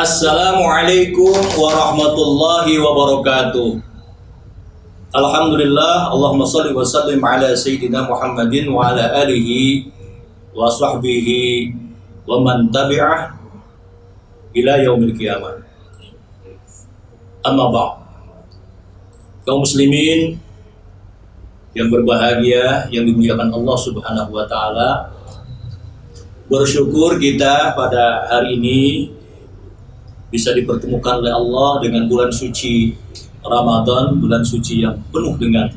Assalamualaikum warahmatullahi wabarakatuh. Alhamdulillah, Allahumma salli wa sallim ala Sayyidina Muhammadin wa ala alihi wa sahbihi wa man tabi'ah ila yaumil qiyamah. Amma ba'd. Kaum muslimin yang berbahagia, yang dimuliakan Allah Subhanahu wa taala, bersyukur kita pada hari ini bisa dipertemukan oleh Allah dengan bulan suci Ramadan, bulan suci yang penuh dengan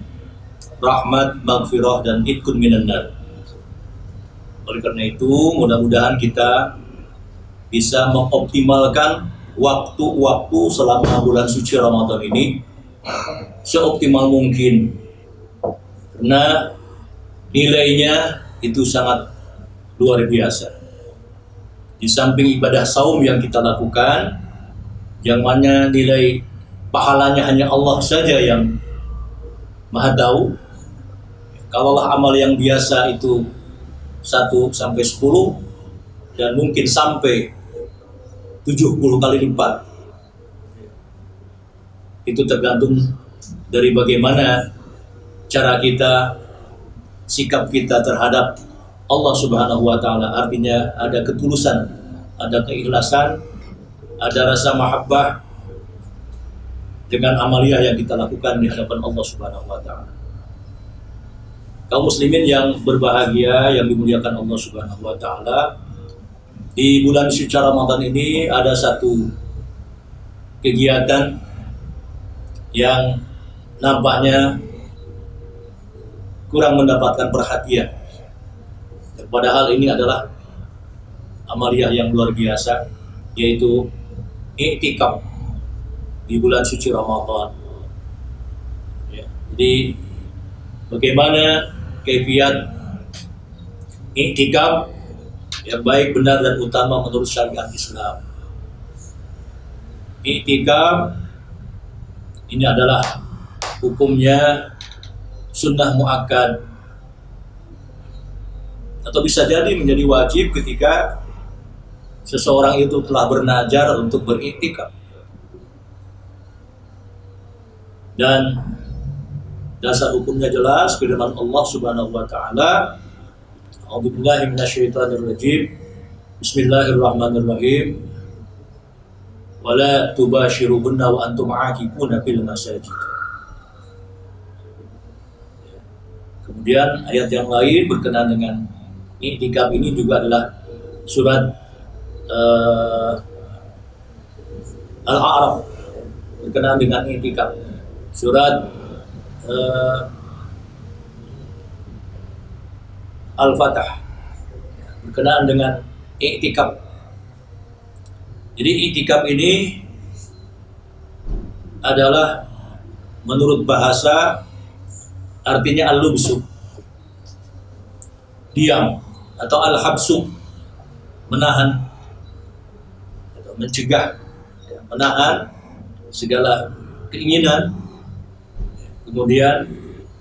rahmat, maghfirah, dan itqun minan nar. Oleh karena itu, mudah-mudahan kita bisa mengoptimalkan waktu-waktu selama bulan suci Ramadan ini seoptimal mungkin, karena nilainya itu sangat luar biasa. Di samping ibadah saum yang kita lakukan, yang mana nilai pahalanya hanya Allah saja yang maha tahu. Kalaulah amal yang biasa itu 1 sampai 10 dan mungkin sampai 70 kali lipat, itu tergantung dari bagaimana cara kita, sikap kita terhadap Allah Subhanahu wa taala. Artinya ada ketulusan, ada keikhlasan, ada rasa mahabbah dengan amaliyah yang kita lakukan di hadapan Allah Subhanahu wa taala. Kaum muslimin yang berbahagia, yang dimuliakan Allah Subhanahu wa taala, di bulan suci Ramadan ini ada satu kegiatan yang nampaknya kurang mendapatkan perhatian. Padahal ini adalah amaliyah yang luar biasa, yaitu i'tikaf di bulan suci Ramadan. Ya, jadi bagaimana kaifiat i'tikaf yang baik, benar, dan utama menurut syariat Islam? I'tikaf ini adalah hukumnya sunnah muakkad, atau bisa jadi menjadi wajib ketika seseorang itu telah bernazar untuk beriktikaf. Dan dasar hukumnya jelas, firman Allah Subhanahu wa taala, A'udzubillahi minasyaitonirrajim. Bismillahirrahmanirrahim. Wala tubashiruhunna wa antum 'akifuna fil masajid. Kemudian ayat yang lain berkenaan dengan i'tikaf ini juga adalah surat Al-A'raf berkenaan dengan i'tikaf, surat Al-Fatah berkenaan dengan i'tikaf. Jadi i'tikaf ini adalah menurut bahasa artinya al-lubsu, diam, atau al-habsu, menahan atau mencegah, menahan segala keinginan. Kemudian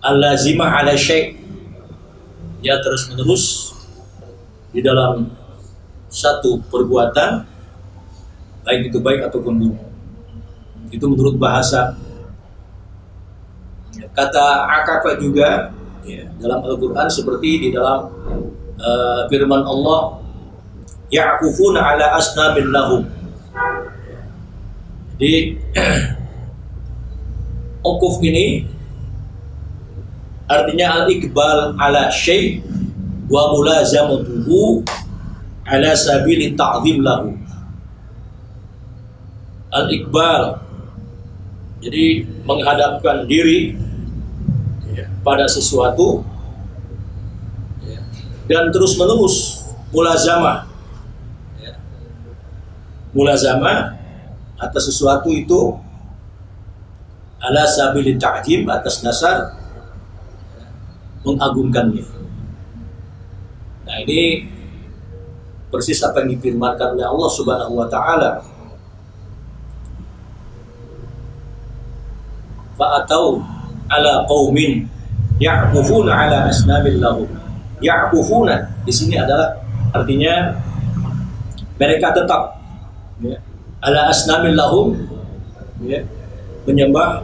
al-lazimah ala syai', ya terus menerus di dalam satu perbuatan, baik itu baik ataupun buruk. Itu menurut bahasa. Kata akafa juga ya, dalam Al-Quran seperti di dalam firman Allah, ya'kufuna ala asnamin lahum. Jadi ukuf ini artinya al-iqbal ala syai' wa mulazamatuhu ala sabili ta'zim lahu. Al-iqbal, jadi menghadapkan diri pada sesuatu dan terus menerus mulazamah, mulazamah atas sesuatu itu ala sabili ta'zim, atas dasar mengagungkannya. Nah, ini persis apa yang difirmankan oleh Allah Subhanahu wa taala, fa'atau ala qaumin ya'kufuna ala asnamin lahum. Ya'kufuna di sini adalah artinya mereka tetap ala asnamin lahum, ya, menyembah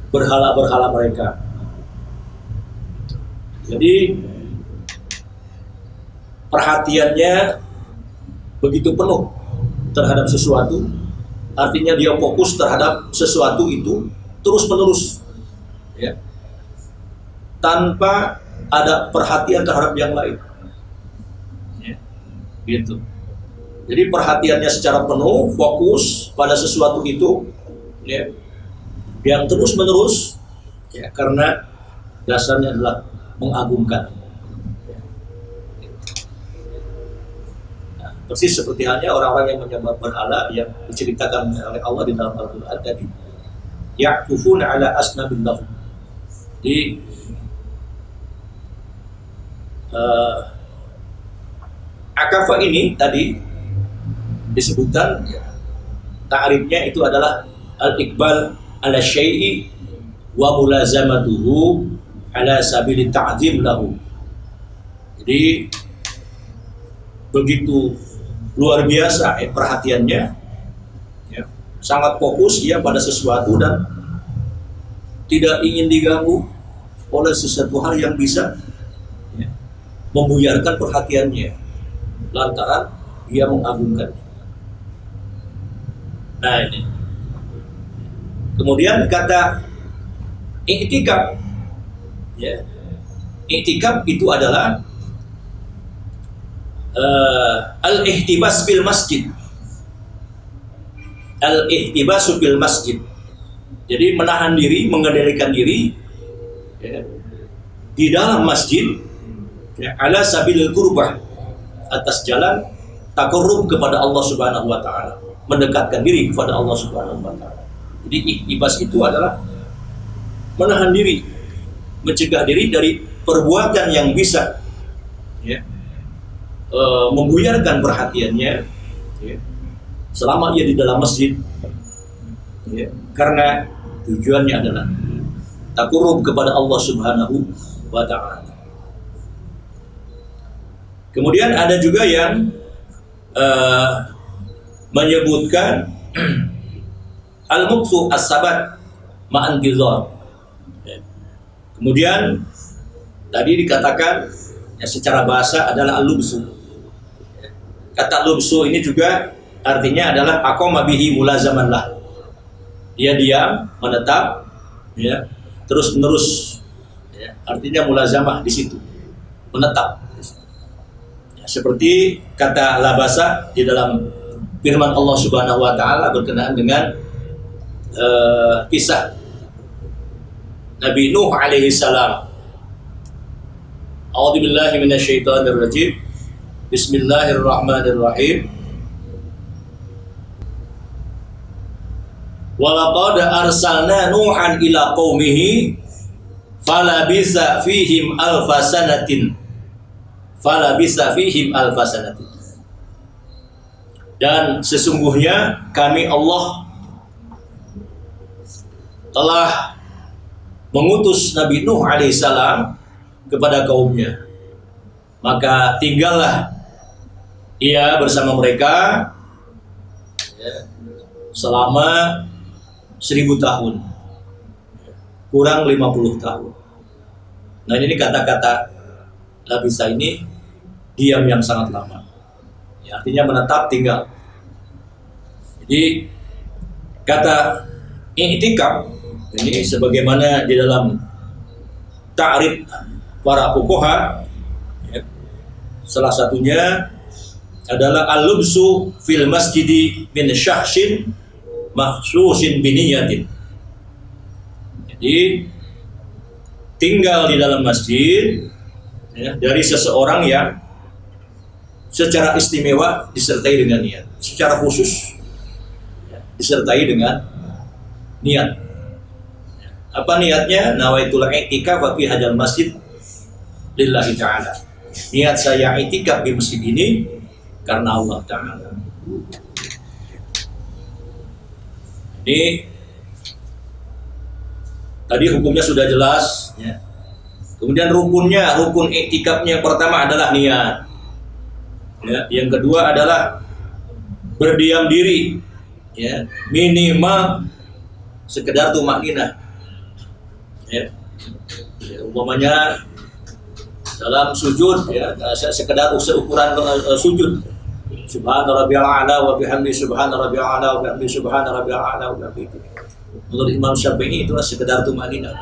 berhala-berhala mereka. Jadi perhatiannya begitu penuh terhadap sesuatu, artinya dia fokus terhadap sesuatu itu terus menerus, ya, tanpa ada perhatian terhadap yang lain, ya, gitu. Jadi perhatiannya secara penuh fokus pada sesuatu itu, ya, yang terus menerus, ya, karena dasarnya adalah mengagungkan. Persis seperti halnya orang-orang yang menyembah berhala yang diceritakan oleh Allah di dalam Al-Quran tadi, ya'kufuna ala asnamin lahum. Di akafa ini tadi disebutkan, ya, ta'rifnya itu adalah al-iqbal ala syai'i wa mulazamatuhu ala sabili ta'zim lahu. Jadi begitu luar biasa perhatiannya, ya, sangat fokus ia pada sesuatu dan tidak ingin diganggu oleh sesuatu hal yang bisa, ya, membuyarkan perhatiannya lantaran ia mengagungkannya. Nah ini. Kemudian kata i'tikaf, ya, i'tikaf itu adalah al-ihtibas bil masjid. Al-ihtibasu bil masjid. Jadi menahan diri, mengendalikan diri, ya, di dalam masjid, ya, ala sabilil qurbah, atas jalan taqarrub kepada Allah Subhanahu wa taala, mendekatkan diri kepada Allah Subhanahu wa taala. Jadi ihtibas itu adalah menahan diri, mencegah diri dari perbuatan yang bisa, ya, membuyarkan perhatiannya, ya, selama ia di dalam masjid, ya, karena tujuannya adalah taqarrub kepada Allah Subhanahu wa ta'ala. Kemudian ada juga yang menyebutkan al-muqsu as-sabat ma'an gizor. Kemudian tadi dikatakan, ya, secara bahasa adalah al-lubsu. Kata lubsu ini juga artinya adalah aqama bihi mulazaman lah. Dia diam, menetap, ya, terus menerus, ya, artinya mulazamah di situ, menetap. Ya, seperti kata labasa di dalam firman Allah Subhanahu wa taala berkenaan dengan kisah Nabi Nuh alaihi salam. A'udzubillahi minasyaitonirrajim. Bismillahirrahmanirrahim. Walaqad arsalna Nuhan ila qaumihi falabisa fihim alfasanatin. Dan sesungguhnya kami Allah telah mengutus Nabi Nuh alaihissalam kepada kaumnya, maka tinggallah ia bersama mereka, ya, selama 1000 tahun, kurang 50 tahun. Nah ini kata-kata labisa ini diam yang sangat lama, ya, artinya menetap, tinggal. Jadi kata i'tikaf ini sebagaimana di dalam ta'rif para fuqaha, ya, salah satunya adalah al-lubsu fil masjidi min syahshin makhsusin biniyatin. Jadi tinggal di dalam masjid, ya, dari seseorang yang secara istimewa disertai dengan niat, secara khusus, ya, disertai dengan niat. Apa niatnya? Nawaitul i'tikaf fi hadzal masjid lillahi ta'ala. Niat saya i'tikaf di masjid ini karena Allah Ta'ala. Ini tadi hukumnya sudah jelas, ya. Kemudian rukunnya, rukun i'tikafnya yang pertama adalah niat, ya. Yang kedua adalah berdiam diri ya minimal sekedar tumakninah, ya. Ya, umpamanya dalam sujud, ya sekedar seukuran sujud, subhana rabbiyal a'la wa bihamdi subhana rabbiyal a'la wa bihamdi subhana rabbiyal a'la wa bihamdi. Menurut Imam Syafi'i itu sekedar tumakninah,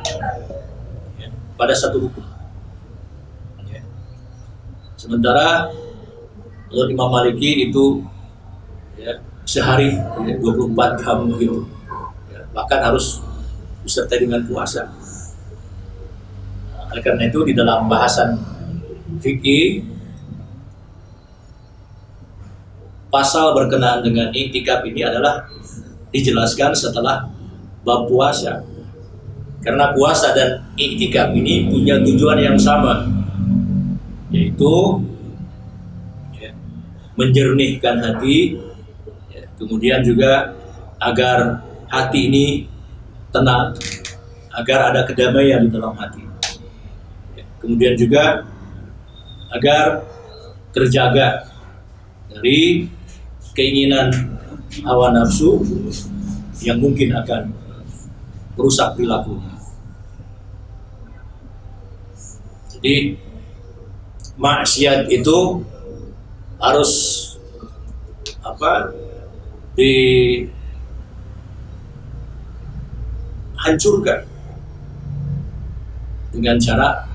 ya, pada satu rukun, ya. Sementara menurut Imam Maliki itu, ya, sehari, ya, 24 jam begitu, ya, bahkan harus disertai dengan puasa. Oleh karena itu di dalam bahasan fikih, pasal berkenaan dengan iktikaf ini adalah dijelaskan setelah bab puasa. Karena puasa dan iktikaf ini punya tujuan yang sama, yaitu, ya, menjernihkan hati, ya, kemudian juga agar hati ini tenang, agar ada kedamaian di dalam hati, ya, kemudian juga agar terjaga dari keinginan hawa nafsu yang mungkin akan merusak perilakunya. Jadi maksiat itu harus dihancurkan dengan cara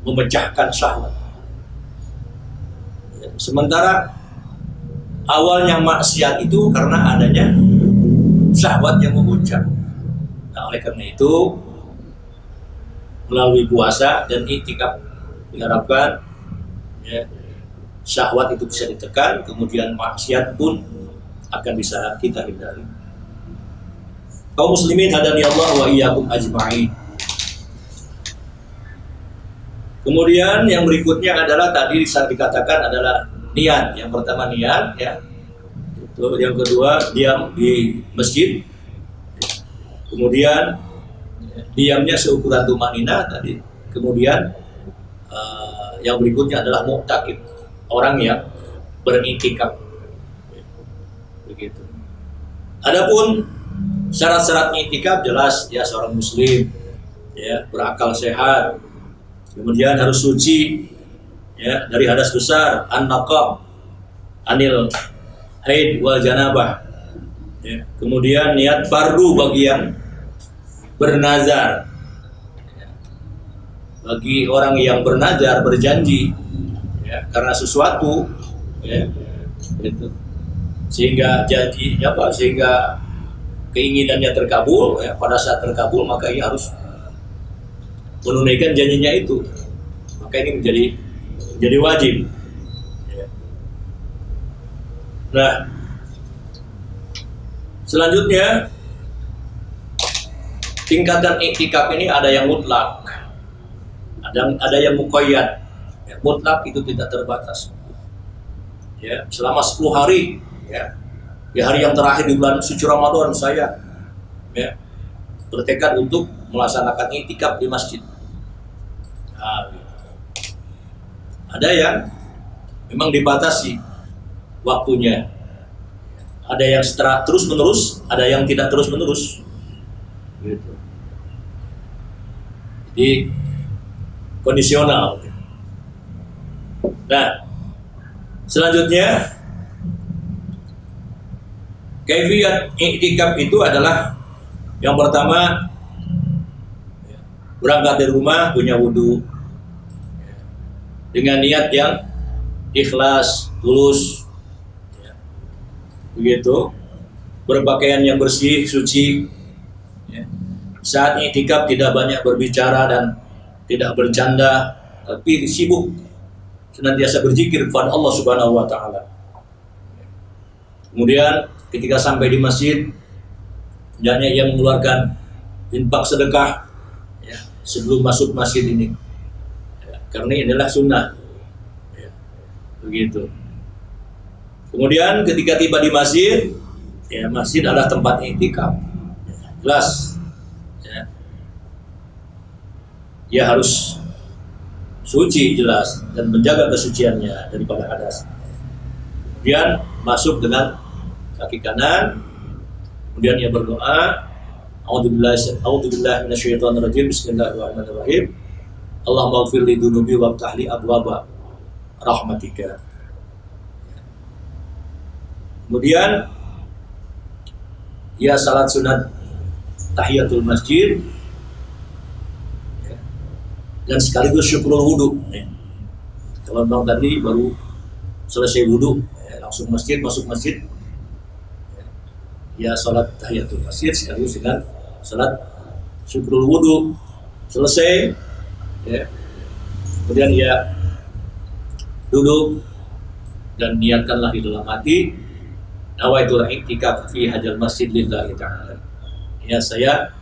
memecahkan syahwat. Sementara awalnya maksiat itu karena adanya syahwat yang memuncak. Nah, oleh karena itu melalui puasa dan iktikaf diharapkan, ya, syahwat itu bisa ditekan, kemudian maksiat pun akan bisa kita hindari. Kaum muslimin hadani Allah wa iyyakum ajma'in. Kemudian yang berikutnya adalah tadi dikatakan adalah niat. Yang pertama niat, ya. Yang kedua diam di masjid. Kemudian diamnya seukuran tumakninah tadi. Kemudian yang berikutnya adalah mu'takif, orang yang beriktikaf. Begitu. Adapun syarat-syarat iktikaf jelas, ya, seorang muslim, ya, berakal sehat, kemudian harus suci, ya, dari hadas besar, an-naqab, anil haid wal janabah, ya. Kemudian niat fardu bagi yang bernazar, ya. Bagi orang yang bernazar, berjanji, ya, karena sesuatu, ya, gitu. Sehingga janji, ya, sehingga keinginannya terkabul, ya, pada saat terkabul maka ia harus menunaikan janjinya itu, maka ini menjadi wajib. Nah, selanjutnya tingkatan iktikaf ini ada yang mutlak, ada yang muqayyad. Ya, mutlak itu tidak terbatas, ya, selama 10 hari, ya, di hari yang terakhir di bulan suci Ramadan saya, ya, bertekad untuk melaksanakan iktikaf di masjid. Nah, ada yang memang dibatasi waktunya, ada yang terus menerus, ada yang tidak terus menerus, gitu. Jadi kondisional. Nah, selanjutnya kaifiyat iktikaf itu adalah yang pertama, berangkat dari rumah punya wudu dengan niat yang ikhlas, tulus, ya, begitu, berpakaian yang bersih, suci, ya. Saat iktikaf tidak banyak berbicara dan tidak bercanda, tapi sibuk senantiasa berzikir kepada Allah Subhanahu wa taala. Kemudian ketika sampai di masjid, hendaknya ia mengeluarkan infak sedekah, ya, sebelum masuk masjid ini, ya, karena ini adalah sunnah, ya, begitu. Kemudian ketika tiba di masjid, ya, masjid adalah tempat iktikaf, ya, jelas, ya. Ia harus suci jelas dan menjaga kesuciannya daripada hadas. Kemudian masuk dengan kaki kanan, kemudian ia berdoa, A'udzubillahi minasyaitonirrajim, bismillahirrahmanirrahim, Allahumma ighfir li dzunubi waftah li abwaba rahmatika. Kemudian ia salat sunat tahiyatul masjid, dan sekaligus syukrul wudu. Kalau memang tadi baru selesai wudu, langsung masuk masjid, ya salat tahiyatul masjid sekaligus dengan salat syukrul wudu. Selesai, ya, kemudian ia duduk dan niatkanlah di dalam hati, nawaitul i'tikaf fi hadzal masjid lillahi ta'ala. Ya, saya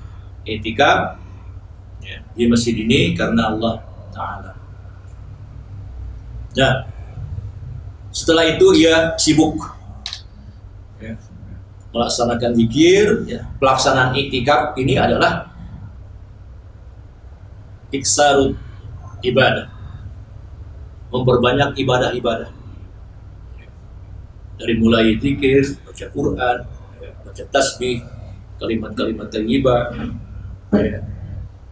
i'tikaf di masjid ini karena Allah Ta'ala. Nah, setelah itu ia sibuk melaksanakan zikir. Pelaksanaan i'tikaf ini adalah iksarut ibadah, memperbanyak ibadah-ibadah, dari mulai zikir, baca Quran, baca tasbih, kalimat-kalimat thayyibah,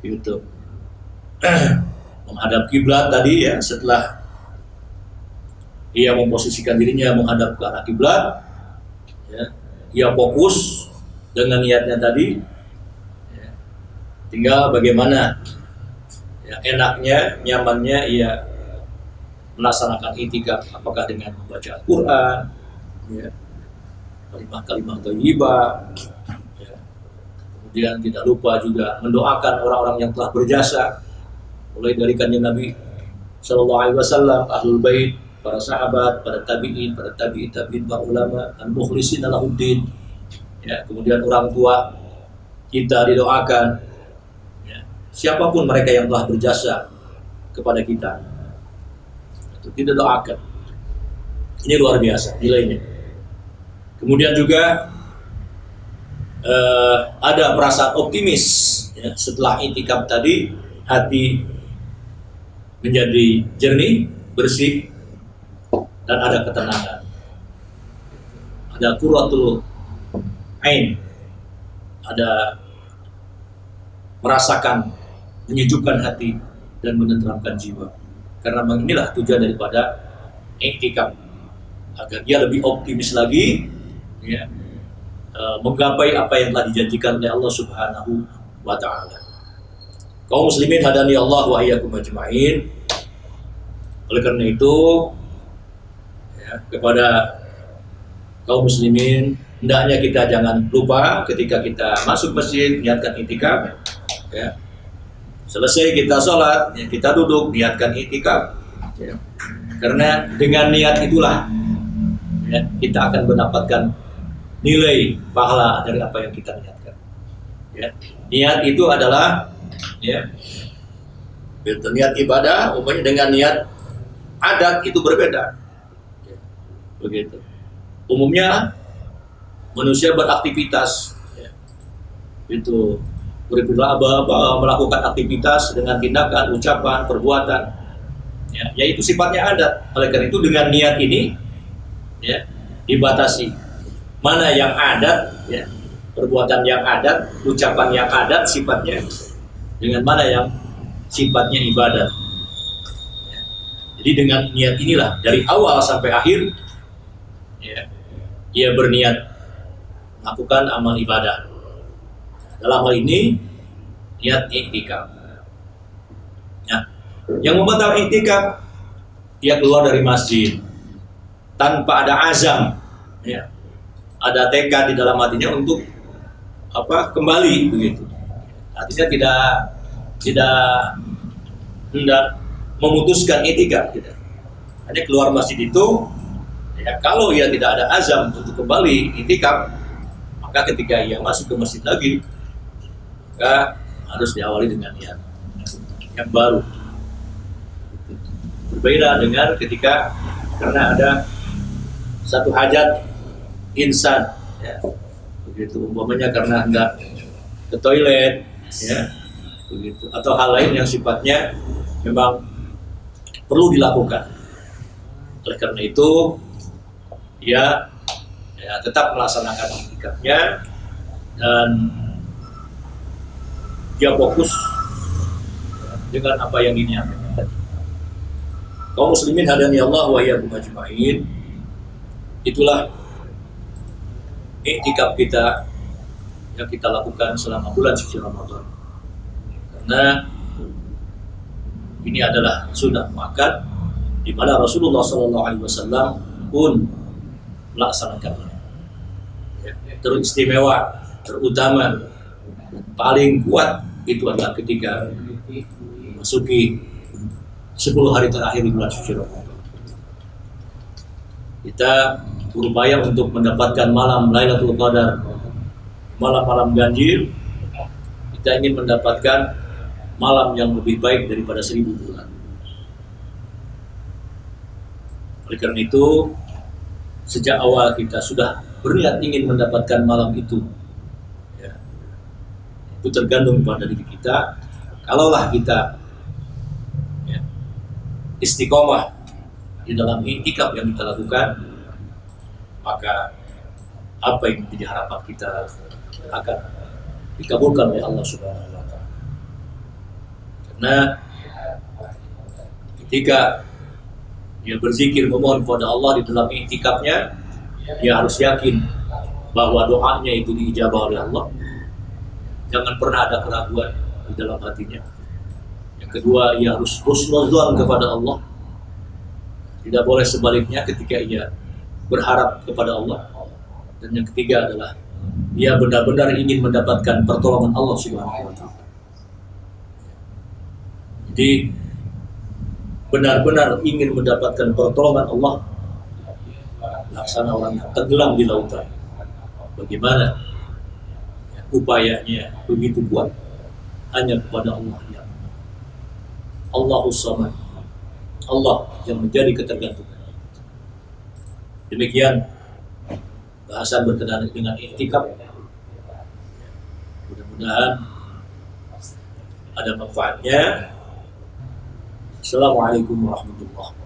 gitu. Menghadap kiblat tadi, ya, setelah ia memposisikan dirinya menghadap ke arah kiblat, ya, ia fokus dengan niatnya tadi, ya. Tinggal bagaimana, ya, enaknya, nyamannya ia melaksanakan i'tikaf, apakah dengan membaca Al-Quran, ya, kalimat-kalimat thayyibah, ya. Kemudian tidak lupa juga mendoakan orang-orang yang telah berjasa, mulai dari kanjeng Nabi Sallallahu Alaihi Wasallam, ahlul bait, para sahabat, para tabi'in, para tabi'in, para ulama, al-mukhlisin lahuddin, ya. Kemudian orang tua kita didoakan, ya. Siapapun mereka yang telah berjasa kepada kita, itu tidak doakan. Ini luar biasa nilainya. Kemudian juga ada perasaan optimis, ya, setelah i'tikaf tadi, hati menjadi jernih, bersih, dan ada ketenangan, ada qurratul ain, ada merasakan menyejukkan hati dan menenteramkan jiwa. Karena memang inilah tujuan daripada i'tikaf, agar dia lebih optimis lagi, ya, menggapai apa yang telah dijanjikan oleh Allah Subhanahu wa Ta'ala. Kaum muslimin hadani Allah wa iyyakum ajma'in. Oleh karena itu, ya, kepada kaum muslimin, hendaknya kita jangan lupa ketika kita masuk masjid niatkan i'tikaf, ya. Selesai kita sholat, ya, kita duduk niatkan i'tikaf, ya. Karena dengan niat itulah, ya, kita akan mendapatkan nilai pahala dari apa yang kita niatkan, ya. Niat itu adalah, ya, niat ibadah umpamanya dengan niat adat itu berbeda, ya, begitu. Umumnya manusia beraktivitas, ya, itu melakukan aktivitas dengan tindakan, ucapan, perbuatan, ya, yaitu sifatnya adat. Oleh karena itu dengan niat ini, ya, dibatasi mana yang adat, ya, perbuatan yang adat, ucapan yang adat sifatnya, dengan mana yang sifatnya ibadat, ya. Jadi dengan niat inilah dari awal sampai akhir, ya, ia berniat melakukan amal ibadah. Dalam hal ini niat i'tikaf. Nah, yang membatal i'tikaf, dia keluar dari masjid tanpa ada azam, ya, ada tekad di dalam hatinya untuk kembali, begitu. Artinya tidak hendak memutuskan i'tikaf, tidak. Hanya keluar masjid itu, ya, kalau ia tidak ada azam untuk kembali i'tikaf, maka ketika ia masuk ke masjid lagi, maka harus diawali dengan niat yang baru. Berbeda dengan ketika karena ada satu hajat insan, ya, begitu, umpamanya karena hendak ke toilet, ya, begitu, atau hal lain yang sifatnya memang perlu dilakukan. Oleh karena itu, ya, ya, tetap melaksanakan i'tikafnya dan dia fokus dengan apa yang diniatkan. Kaum muslimin hadani Allah wa iyyakum ajma'in. Itulah i'tikaf kita yang kita lakukan selama bulan suci Ramadan. Karena ini adalah sunnah muakkad di mana Rasulullah SAW pun melaksanakannya. Teristimewa, terutama, paling kuat itu adalah ketika masuki 10 hari terakhir di bulan suci Ramadan. Kita berupaya untuk mendapatkan malam Lailatul Qadar, malam-malam ganjil. Kita ingin mendapatkan malam yang lebih baik daripada 1000 bulan. Oleh karena itu, sejak awal kita sudah berniat ingin mendapatkan malam itu. Ya. Itu tergantung pada diri kita. Kalaulah kita istiqomah di dalam i'tikaf yang kita lakukan, maka apa yang menjadi harapan kita akan dikabulkan oleh Allah Subhanahu wa taala. Karena ketika dia berzikir memohon kepada Allah di dalam i'tikafnya, dia harus yakin bahwa doanya itu diijabah oleh Allah. Jangan pernah ada keraguan di dalam hatinya. Kedua, ia harus husnuzan kepada Allah. Tidak boleh sebaliknya ketika ia berharap kepada Allah. Dan yang ketiga adalah ia benar-benar ingin mendapatkan pertolongan Allah Subhanahu wa taala. Jadi benar-benar ingin mendapatkan pertolongan Allah, laksana orang yang tenggelam di lautan. Bagaimana upayanya begitu kuat? Hanya kepada Allah yang Allahus Samad, Allah yang menjadi ketergantungan. Demikian bahasan berkenaan dengan i'tikaf. Mudah-mudahan ada manfaatnya. Assalamualaikum warahmatullahi wabarakatuh.